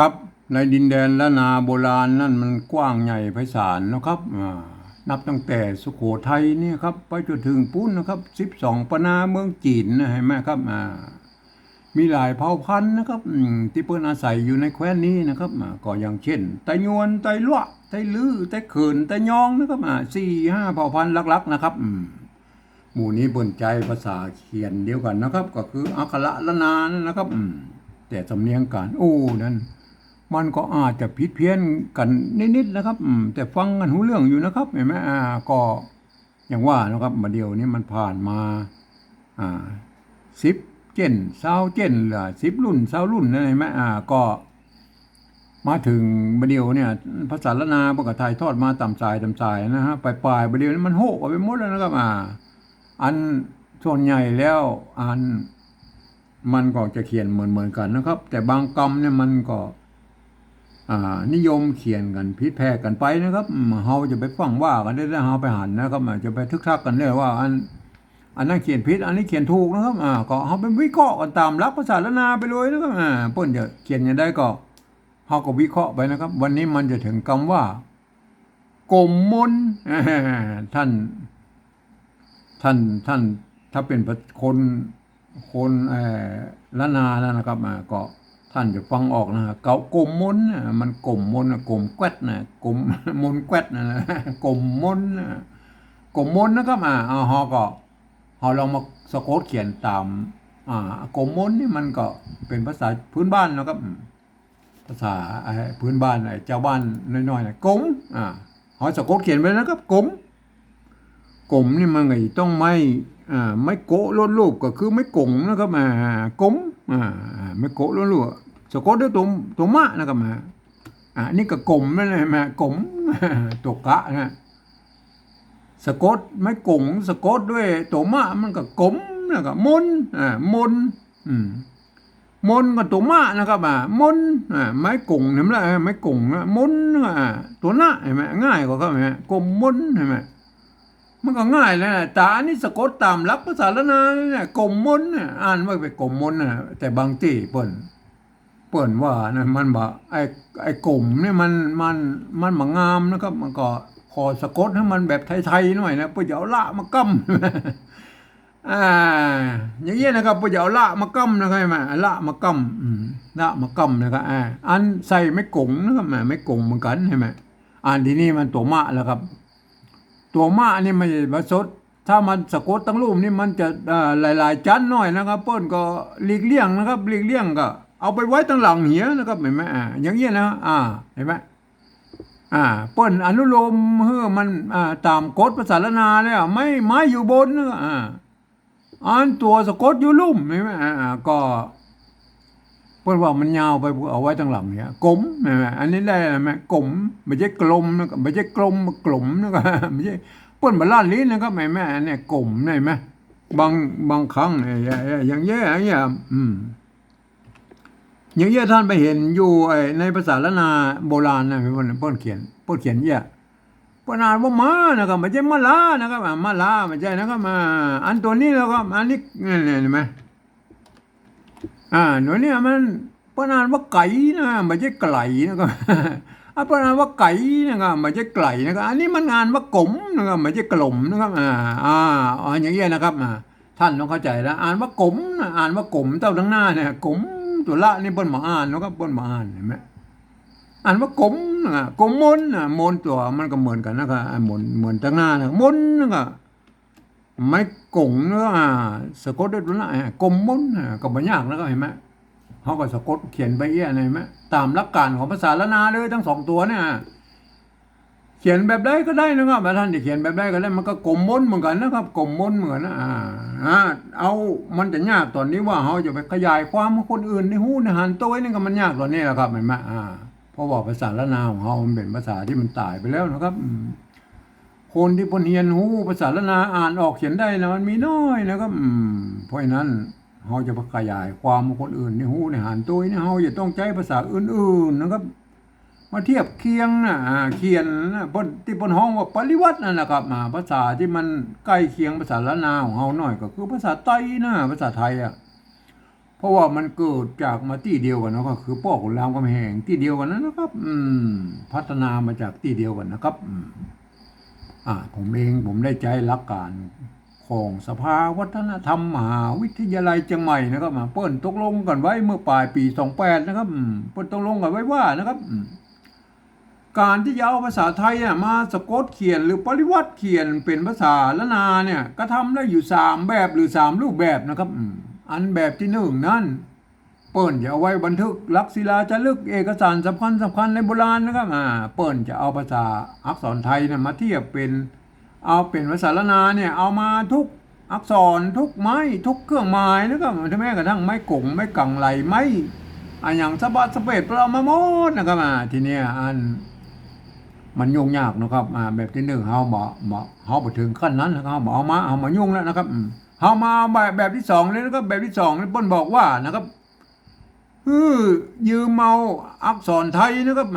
ครับในดินแดนละนาโบราณนั่นมันกว้างใหญ่ไพศาลนะครับนับตั้งแต่สุโขทัยนี่ครับไปจนถึงปุ้นนะครับ12ปนาเมืองจีนนะเห็นไหมครับมีหลายเผ่าพันธุ์นะครับที่เพิ่นอาศัยอยู่ในแคว้นนี้นะครับก็อย่างเช่นไตยวนไตลั่วไตลื้อไตเขินไตยองนะครับ4-5เผ่าพันธุ์หลักๆนะครับหมู่นี้เปิ่นใจภาษาเขียนเดียวกันนะครับก็คืออักขระละนานั่นนะครับแต่สำเนียงการนั้นมันก็อาจจะผิดเพี้ยนกันนิดๆนะครับแต่ฟังกันรู้เรื่องอยู่นะครับเห็นไหมก็อย่างว่านะครับมาเดียวนี้มันผ่านมา10 เจน20 เจนหรือ10 รุ่น20 รุ่นนั่นเห็นไหมก็มาถึงมาเดียวเนี่ยภาษาละนาปกติทอดมาต่ำสายนะฮะปลายมาเดียวนี้มันโหกไปหมดแล้วนะครับอันส่วนใหญ่แล้วมันก็จะเขียนเหมือนกันนะครับ แต่บางกรรมเนี่ยมันก็นิยมเขียนกันพิษแพร่กันไปนะครับเฮาจะไปฟังว่ากันได้เฮาไปหันนะครับจะไปทึกทักกันได้ว่าอันนั้นเขียนผิดอันนี้เขียนถูกนะครับก็เฮาเป็นวิเคราะห์กันตามหลักภาษาละนาไปเลยนะครับเพิ่นจะเขียนอย่างใดก็เฮาก็วิเคราะห์ไปนะครับวันนี้มันจะถึงคำว่ากลมมนท่านถ้าเป็นคนละนาแล้วนะครับก็ท่านจะฟังออกนะเกากลมมนมันกลมมนกลมแกวดนะกลมมนแกวดนะกลมมนกลมมนนะครับเฮาลองมาสะกดเขียนตามกลมมนนี่มันก็เป็นภาษาพื้นบ้านนะครับภาษาพื้นบ้านเจ้าบ้านน้อยๆนะกลมเฮาสะกดเขียนไว้นะครับกลมนี่มันไงต้องไม่โกะล้นรูปก็คือไม่กงนะครับกลมไม่โกะล้นรูปสะกดด้วยตัวมะนะครับนี่ก็กลมนั่นแหละกลมตัวกะนะสะกดไม่กงสะกดด้วยตัวมะมันก็กลมนะครับมนมนก็ตัวมะนะครับมนไม่กงเห็นไหมไม่กงมนตัวหน้าเห็นไหมง่ายกว่าครับเห็นไหมกลมมนเห็นไหมมันก็ง่ายเลยนะแต่อันนี้สะกดตามหลักภาษาละนาเนี่ยกลมมนอ่านว่าไปกลมมนแต่บางที่เปิ้นว่านะมันบ่ไอ้กลมเนี่ยมันบ่งามนะครับมันก็ขอสะกดให้มันแบบไทยๆหน่อยนะเพื่อจะเอาละมากั้มอย่างเงี้ยนะครับเพื่อจะเอาละมากั้มนะครับละมากั้มละมากั้มนะครับอันใส่ไม่กงนะครับไม่กงเหมือนกันใช่ไหมอันที่นี่มันตัวมะแล้วครับตัวมะนี่ไม่ใช่ประสดถ้ามันสะกดตั้งรูปนี่มันจะหลายๆชั้นหน่อยนะครับเปิ้นก็หลีกเลี่ยงนะครับหลีกเลี่ยงก็เอาไปไว้ตั้งหลังเหียนะครับเห็นไหมอย่างเงี้ยนะเห็นไหมเปิ้นอนุโลมเฮ้อมันตามกฎภาษาละนาแล้วไม่ไม้อยู่บนนะอันตัวสะกดอยู่ลุ่มเห็นไหมก็เปิ้นว่ามันยาวไปเอาไว้ตั้งหลังเหียกลมเห็นไหมอันนี้ได้ไหมกลมไม่ใช่กลมนะไม่ใช่กลมกลมนะครับไม่ใช่เปิ้นมาล้านลิ้นนะครับแม่เนี่ยกลมได้ไหมบางครั้งอย่างเงี้ยอย่างเงี้ยท่านไปเห็นอยู่ในภาษาละนาโบราณนะเปิ้นเขียนเงี้ยเปิ้นอ่านว่าม้านะครับไม่ใช่มะลานะครับมะลาไม่ใช่นะครับอันตัวนี้แล้วก็อันนี้เห็นไหมหนูเนี่ยมันเปิ้นอ่านว่าไก่นะไม่ใช่ไก่นะครับเปิ้นอ่านว่าไก่นะครับไม่ใช่ไก่นะครับอันนี้มันอ่านว่ากลมนะครับไม่ใช่กลมนะครับอย่างเงี้ยนะครับท่านต้องเข้าใจแล้วอ่านว่ากลมอ่านว่ากลมเต้าทั้งหน้าเนี่ยกลมตัวละนี่เปิ้นมาอ่านนะครับเปิ้นมาอ่านเห็นไหมอ่านว่ากลมกลมมนมนตัวมันก็เหมือนกันนะครับเหมือนตั้งหน้านะมนนะครับไม่กงนะสะกดด้วยตัวละกลมมนก็บ่ยากนะครับเห็นไหมเขาก็สะกดเขียนไปเห็นไหมตามหลักการของภาษาละนาเลยทั้ง2ตัวเนี่ยเขียนแบบใดก็ได้นะครับท่านจะเขียนแบบใดก็ได้มันก็กลมมนเหมือนกันนะครับกลมมนเหมือนเอามันจะยากตอนนี้ว่าเขาจะไปขยายความให้คนอื่นในหูในหันตัวนี่ก็มันยากตอนนี้แหละครับเห็นไหมเพราะว่าภาษาละนาของเขามันเป็นภาษาที่มันตายไปแล้วนะครับคนที่เพิ่นเรียนหูภาษาละนาอ่านออกเขียนได้นะมันมีน้อยนะครับเพราะฉะนั้นเขาจะไปขยายความให้คนอื่นในหูในหันตัวนี่เขาจะต้องใช้ภาษาอื่นๆนะครับมาเทียบเคียงเขียนที่บนห้องว่าปริวัตินั่นแหละครับภาษาที่มันใกล้เคียงภาษาละนาของเฮาหน่อยก็คือภาษาไต้นะภาษาไทย เพราะว่ามันเกิดจากมาที่เดียวกันนะก็คือพ่อขุนรามคำแหงที่เดียวกันนะครับ พัฒนามาจากที่เดียวกันนะครับผมเองผมได้ใจหลักการของสภาวัฒนธรรมมหาวิทยาลัยเชียงใหม่นะครับเปิ้นตกลงกันไว้เมื่อปลายปี28นะครับเปิ้นตกลงกันไว้ว่านะครับการที่จะเอาภาษาไทยมาสะกดเขียนหรือปริวัติเขียนเป็นภาษาละนาเนี่ยก็ทำได้อยู่3แบบหรือ3รูปแบบนะครับอันแบบที่1นั้นเปิ้นจะเอาไว้บันทึกลักษิลาจารึกเอกสารสำคัญในโบราณนะครับเปิ้นจะเอาภาษาอักษรไทยมาเทียบเป็นภาษาละนาเนี่ยเอามาทุกอักษรทุกไม้ทุกเครื่องหมายนะครับแม้กระทั่งไม้กงไม้กังไหลไม้อย่างสะบัดสะเปดเรามาหมดนะครับทีนี้มันยุ่งยากนะครับแบบที่1เฮาบ่ถึงขั้นนั้นนะครับเอามายุ่งแล้วนะครับเฮามาแบบที่2เลยนะครับแบบที่2นี่เปิ้นบอกว่านะครับยืมเอาอักษรไทยนะครับ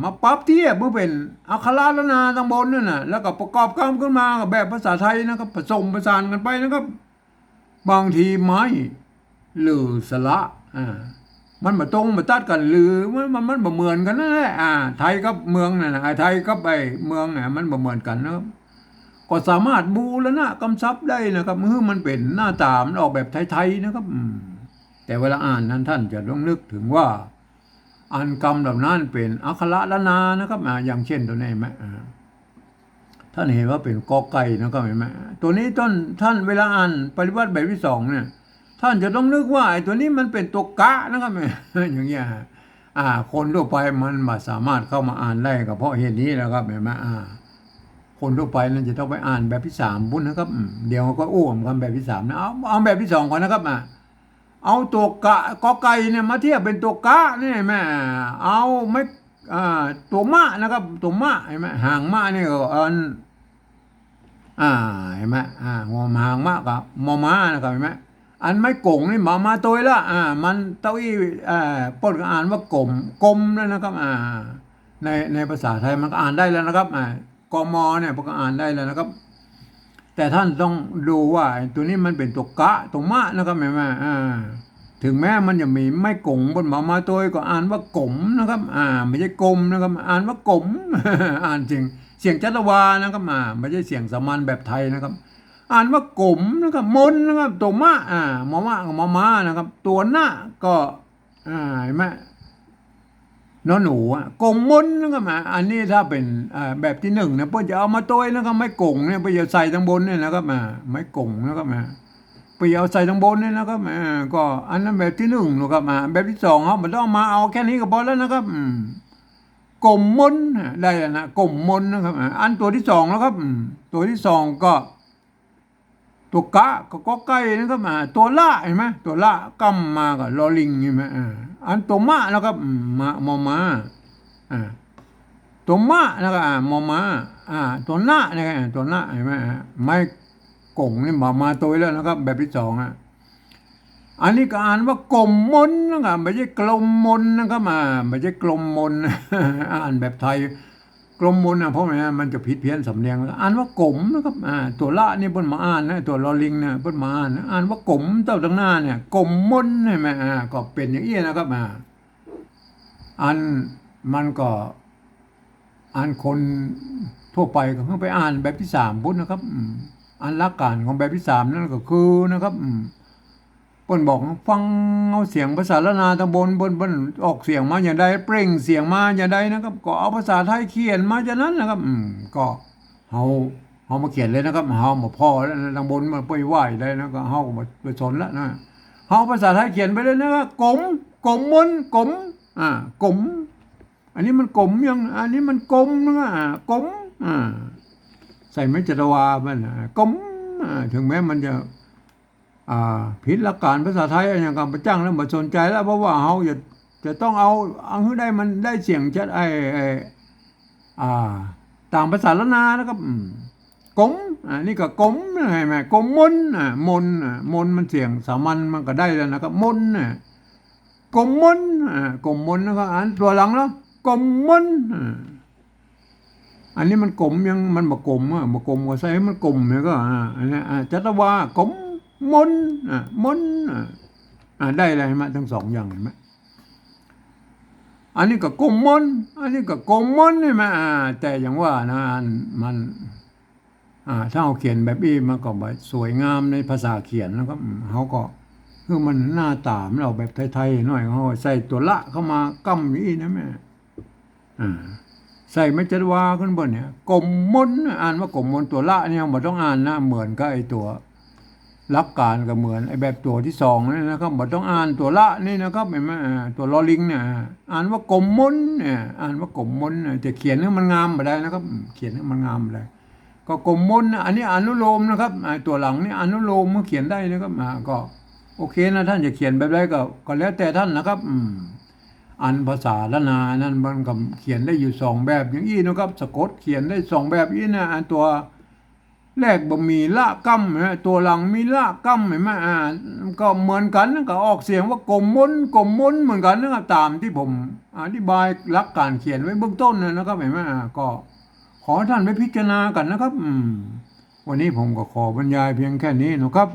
มาปรับเทียบเพื่อเป็นอักขระละนาทั้งบนนั่นน่ะแล้วก็ประกอบคำขึ้นมากับแบบภาษาไทยนะครับผสมผสานกันไปนะครับบางทีไม้หรือสระมันมาตรงมาตัดกันหรือมันบ่เหมือนกันนั่นแหละไทยกับเมืองน่ะไทยกับเมืองน่ะมันบ่เหมือนกันนะครับก็สามารถบูรณะกำชับได้นะครับมันเป็นหน้าตามันออกแบบไทยๆนะครับแต่เวลาอ่านนั้นท่านจะต้องนึกถึงว่าอันกรรมเหล่านั้นเป็นอักขระละนานะครับอย่างเช่นตัวนี้ไหมท่านเห็นว่าเป็นกอไก่นะครับเห็นไหมตัวนี้ท่านเวลาอ่านปริวัติแบบที่2เนี่ยท่านจะต้องนึกว่าไอ้ตัวนี้มันเป็นตัวกะนะครับอย่างเงี้ยคนทั่วไปมันไม่สามารถเข้ามาอ่านได้ก็เพราะเหตุนี้นะครับเห็นไหมคนทั่วไปนั้นจะต้องไปอ่านแบบที่3บุญนะครับเดี๋ยวก็อ้วมกันแบบที่3นะเอาแบบที่2ก่อนนะครับเอาตัวกอไก่เนี่ยมาเทียบเป็นตัวกะนี่แม่เอาไม่ตัวมะนะครับตัวมะเห็นไหมหางมะนี่ก็เห็นไหมงอหางมะกับมอม้านะครับเห็นไหมอันไม่กงนี่มาตัวละมันเต้าอี้ปนก็อ่านว่ากลมแล้วนะครับในภาษาไทยมันก็อ่านได้แล้วนะครับกมเนี่ยก็อ่านได้แล้วนะครับแต่ท่านต้องดูว่าตัวนี้มันเป็นตัวกะตัวมะนะครับแม่ถึงแม้มันจะมีไม่กงบนมาตัวก็อ่านว่ากลมนะครับไม่ใช่กลมนะครับอ่านว่ากลม อ่านจริงเสียงจัตวานะครับไม่ใช่เสียงสามัญแบบไทยนะครับอ่านว่ากลมนะครับมนนะครับตัวมะมอมะกับมอม้านะครับตัวหน้าก็เห็นไหมน้อหนูกงมนนะครับอันนี้ถ้าเป็นแบบที่1เนี่ยเพื่อจะเอามาตัวนะครับไม่กงเนี่ยเพื่อจะใส่ทางบนเนี่ยนะครับไม่กงนะครับเพื่อเอาใส่ทางบนเนี่ยนะครับก็อันนั้นแบบที่1นะครับแบบที่2ครับมันต้องมาเอาแค่นี้ก็พอแล้วนะครับกลมมนได้แล้วนะกลมมนนะครับอันตัวที่2แล้วครับตัวที่2ก็ตัวกะก็ไก่นะครับตัวละเห็นไหมตัวละกำมากับลอลิงเห็นไหมอันตัวมะนะครับมอมาตัวมะนะครับมอมาตัวหน้านะครับตัวหน้าเห็นไหมไม่กงนี่มาตัวแล้วนะครับแบบที่2อันนี้ก็อ่านว่ากลมมนนะครับไม่ใช่กลมมนนะครับไม่ใช่กลมมนอ่านแบบไทยกลมมนเพราะมันจะผิดเพี้ยนสำเนียงอ่านว่ากลมนะครับตัวละนี่เพิ่นมาอ่านนะตัวลอลิงเนี่ยเพิ่นมาอ่านว่ากลมเต้าตั้งหน้าเนี่ยกลมมนใช่ไหมก็เป็นอย่างนี้นะครับอันมันก็อ่านคนทั่วไปก็เพิ่งไปอ่านแบบที่3พุทธนะครับอันหลักการของแบบที่3นั่นก็คือนะครับเพิ่นบอกฟังเอาเสียงภาษาละนาตำบลเพิ่นออกเสียงมาอย่างใดเปล่งเสียงมาอย่างใดนะครับก็เอาภาษาไทยเขียนมาจากนั้นนะครับก็เฮามาเขียนเลยนะครับเฮามาพอแล้วตำบลมาไปไหว้ได้นะก็เฮามาไปสนแล้วนะเฮาภาษาไทยเขียนไปเลยนะครับกลมมนกลมกลมอันนี้มันกลมยังอันนี้มันกลมนะกลมใส่ไม่จัตวามันกลมถึงแม้มันจะผิดหลักการภาษาไทยอย่างกับประจังแล้วมาสนใจแล้วเพราะว่าเขาจะต้องเอาให้ได้มันได้เสียงชัดต่างภาษาละนานะครับกลมนี่ก็กลมไงแม่กลมมนมนมันเสียงสามัญมันก็ได้แล้วนะครับมนกลมมนกลมมนนะครับอ่านตัวหลังแล้วกลมมนอันนี้มันกลมยังมันบกกลมก็ใส่มันกลมเนี่ยก็อันนี้จัตวากลมมน ได้อะไรมาทั้งสองอย่างเห็นไหมอันนี้ก็กลมมนอันนี้ก็กลมมนใช่ไหมแต่อย่างว่านะมันถ้าเราเขียนแบบนี้มันก็แบบสวยงามในภาษาเขียนแล้วก็เขาก็คือมันหน้าตามเราแบบไทยๆหน่อยเขาใส่ตัวละเข้ามากั้มนี้นะแม่ใส่ไม่จัดว่าขึ้นบนเนี่ยกลมมนอ่านว่ากลมมนตัวละเนี่ยมันต้องอ่านนะเหมือนกับไอ้ตัวหลักการก็เหมือนไอ้แบบตัวที่สองนี่นะครับมันต้องอ่านตัวละนี่นะครับเห็นไหมตัวลอลิงเนี่ยอ่านว่ากลมมนเนี่ยอ่านว่ากลมมนจะเขียนให้มันงามมาได้นะครับเขียนให้มันงามมาได้ก็กลมมนอันนี้อนุโลมนะครับตัวหลังนี่อนุโลมเขียนได้นะครับก็โอเคนะท่านจะเขียนแบบไรก็แล้วแต่ท่านนะครับอันภาษาละนานั่นมันก็เขียนได้อยู่สองแบบอย่างนี้นะครับสะกดเขียนได้สองแบบนี้นะอันตัวแรกบ่มีละกัมนะตัวหลังมีละกัมเห็นไหมก็เหมือนกันก็ออกเสียงว่ากลมมนกลมมนเหมือนกันนะครับตามที่ผมอธิบายหลักการเขียนไว้เบื้องต้นนะครับเห็นไหมก็ขอท่านไปพิจารณากันนะครับวันนี้ผมก็ขอบรรยายเพียงแค่นี้นะครับ